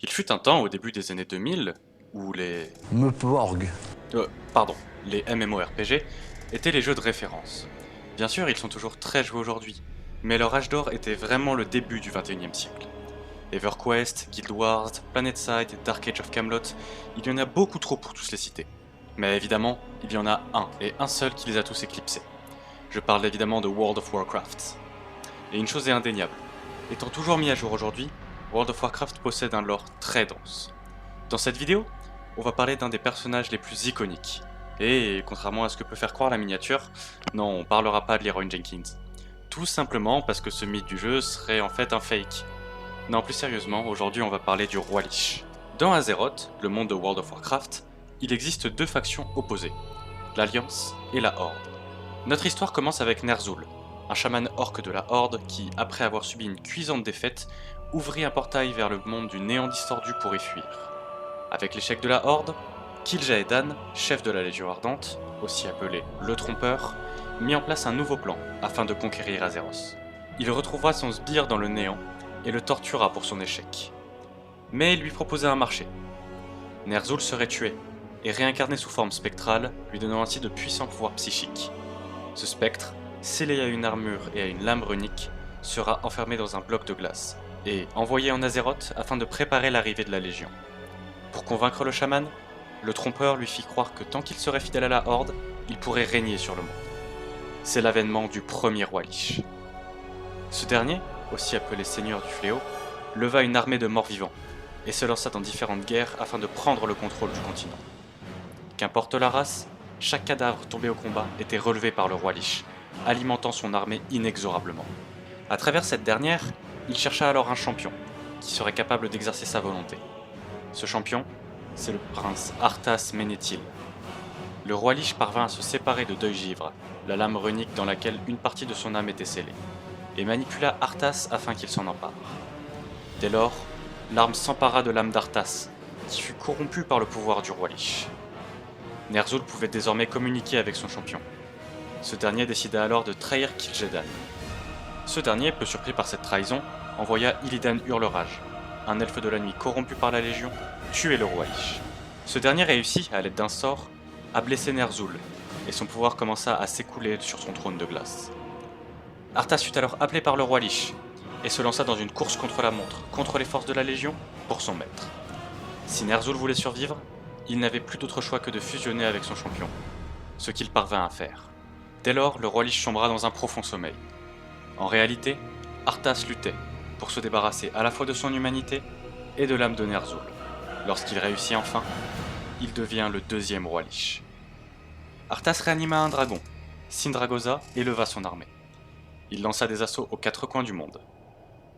Il fut un temps, au début des années 2000, où les... Meuporg. pardon, les MMORPG étaient les jeux de référence. Bien sûr, ils sont toujours très joués aujourd'hui, mais leur âge d'or était vraiment le début du 21e siècle. EverQuest, Guild Wars, PlanetSide, Dark Age of Camelot, il y en a beaucoup trop pour tous les citer. Mais évidemment, il y en a un, et un seul qui les a tous éclipsés. Je parle évidemment de World of Warcraft. Et une chose est indéniable, étant toujours mis à jour aujourd'hui, World of Warcraft possède un lore très dense. Dans cette vidéo, on va parler d'un des personnages les plus iconiques. Et contrairement à ce que peut faire croire la miniature, non, on parlera pas de Leroy Jenkins. Tout simplement parce que ce mythe du jeu serait en fait un fake. Non, plus sérieusement, aujourd'hui on va parler du Roi Lich. Dans Azeroth, le monde de World of Warcraft, il existe deux factions opposées, l'Alliance et la Horde. Notre histoire commence avec Ner'zhul, un chaman orc de la Horde qui, après avoir subi une cuisante défaite, ouvrit un portail vers le monde du néant distordu pour y fuir. Avec l'échec de la Horde, Kil'jaedan, chef de la Légion Ardente, aussi appelé le Trompeur, mit en place un nouveau plan afin de conquérir Azeroth. Il retrouvera son sbire dans le néant et le tortura pour son échec. Mais il lui proposait un marché. Ner'zhul serait tué et réincarné sous forme spectrale, lui donnant ainsi de puissants pouvoirs psychiques. Ce spectre, scellé à une armure et à une lame runique, sera enfermé dans un bloc de glace et envoyé en Azeroth afin de préparer l'arrivée de la Légion. Pour convaincre le chaman, le trompeur lui fit croire que tant qu'il serait fidèle à la Horde, il pourrait régner sur le monde. C'est l'avènement du premier roi Lich. Ce dernier, aussi appelé Seigneur du Fléau, leva une armée de morts-vivants et se lança dans différentes guerres afin de prendre le contrôle du continent. Qu'importe la race, chaque cadavre tombé au combat était relevé par le roi Lich, alimentant son armée inexorablement. À travers cette dernière, il chercha alors un champion, qui serait capable d'exercer sa volonté. Ce champion, c'est le prince Arthas Menethil. Le roi Lich parvint à se séparer de Deuil-Givre, la lame runique dans laquelle une partie de son âme était scellée, et manipula Arthas afin qu'il s'en empare. Dès lors, l'arme s'empara de l'âme d'Arthas, qui fut corrompue par le pouvoir du roi Lich. Ner'zhul pouvait désormais communiquer avec son champion. Ce dernier décida alors de trahir Kil'jaedan. Ce dernier, peu surpris par cette trahison, envoya Illidan Hurlerage, un elfe de la nuit corrompu par la Légion, tuer le roi Lich. Ce dernier réussit, à l'aide d'un sort, à blesser Ner'zhul, et son pouvoir commença à s'écouler sur son trône de glace. Arthas fut alors appelé par le roi Lich, et se lança dans une course contre la montre, contre les forces de la Légion, pour son maître. Si Ner'zhul voulait survivre, il n'avait plus d'autre choix que de fusionner avec son champion, ce qu'il parvint à faire. Dès lors, le roi Lich sombra dans un profond sommeil. En réalité, Arthas luttait pour se débarrasser à la fois de son humanité et de l'âme de Ner'zhul. Lorsqu'il réussit enfin, il devient le deuxième roi Lich. Arthas réanima un dragon, Sindragosa, et leva son armée. Il lança des assauts aux quatre coins du monde.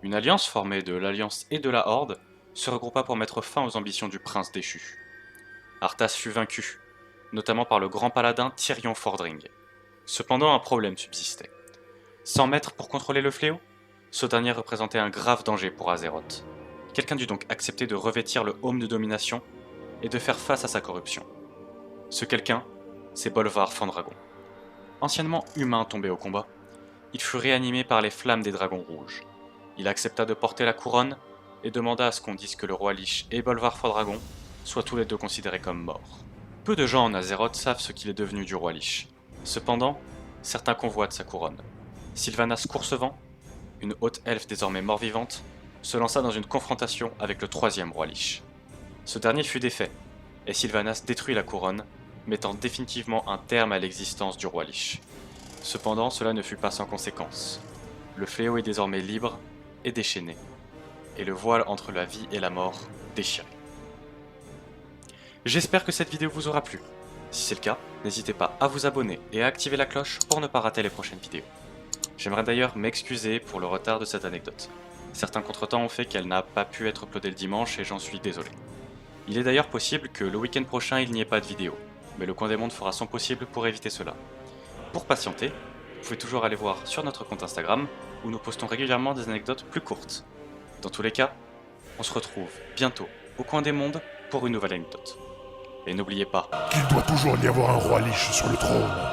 Une alliance formée de l'Alliance et de la Horde se regroupa pour mettre fin aux ambitions du prince déchu. Arthas fut vaincu, notamment par le grand paladin Tirion Fordring. Cependant, un problème subsistait. Sans maître pour contrôler le fléau, ce dernier représentait un grave danger pour Azeroth. Quelqu'un dut donc accepter de revêtir le heaume de domination et de faire face à sa corruption. Ce quelqu'un, c'est Bolvar Fandragon. Anciennement humain tombé au combat, il fut réanimé par les flammes des dragons rouges. Il accepta de porter la couronne et demanda à ce qu'on dise que le roi Lich et Bolvar Fandragon soient tous les deux considérés comme morts. Peu de gens en Azeroth savent ce qu'il est devenu du roi Lich. Cependant, certains convoitent sa couronne. Sylvanas Coursevent, une haute elfe désormais mort-vivante, se lança dans une confrontation avec le troisième roi Lich. Ce dernier fut défait, et Sylvanas détruit la couronne, mettant définitivement un terme à l'existence du roi Lich. Cependant, cela ne fut pas sans conséquence. Le fléau est désormais libre et déchaîné, et le voile entre la vie et la mort déchiré. J'espère que cette vidéo vous aura plu. Si c'est le cas, n'hésitez pas à vous abonner et à activer la cloche pour ne pas rater les prochaines vidéos. J'aimerais d'ailleurs m'excuser pour le retard de cette anecdote. Certains contretemps ont fait qu'elle n'a pas pu être uploadée le dimanche et j'en suis désolé. Il est d'ailleurs possible que le week-end prochain il n'y ait pas de vidéo, mais le Coin des Mondes fera son possible pour éviter cela. Pour patienter, vous pouvez toujours aller voir sur notre compte Instagram où nous postons régulièrement des anecdotes plus courtes. Dans tous les cas, on se retrouve bientôt au Coin des Mondes pour une nouvelle anecdote. Et n'oubliez pas, qu'il doit toujours y avoir un roi Lich sur le trône.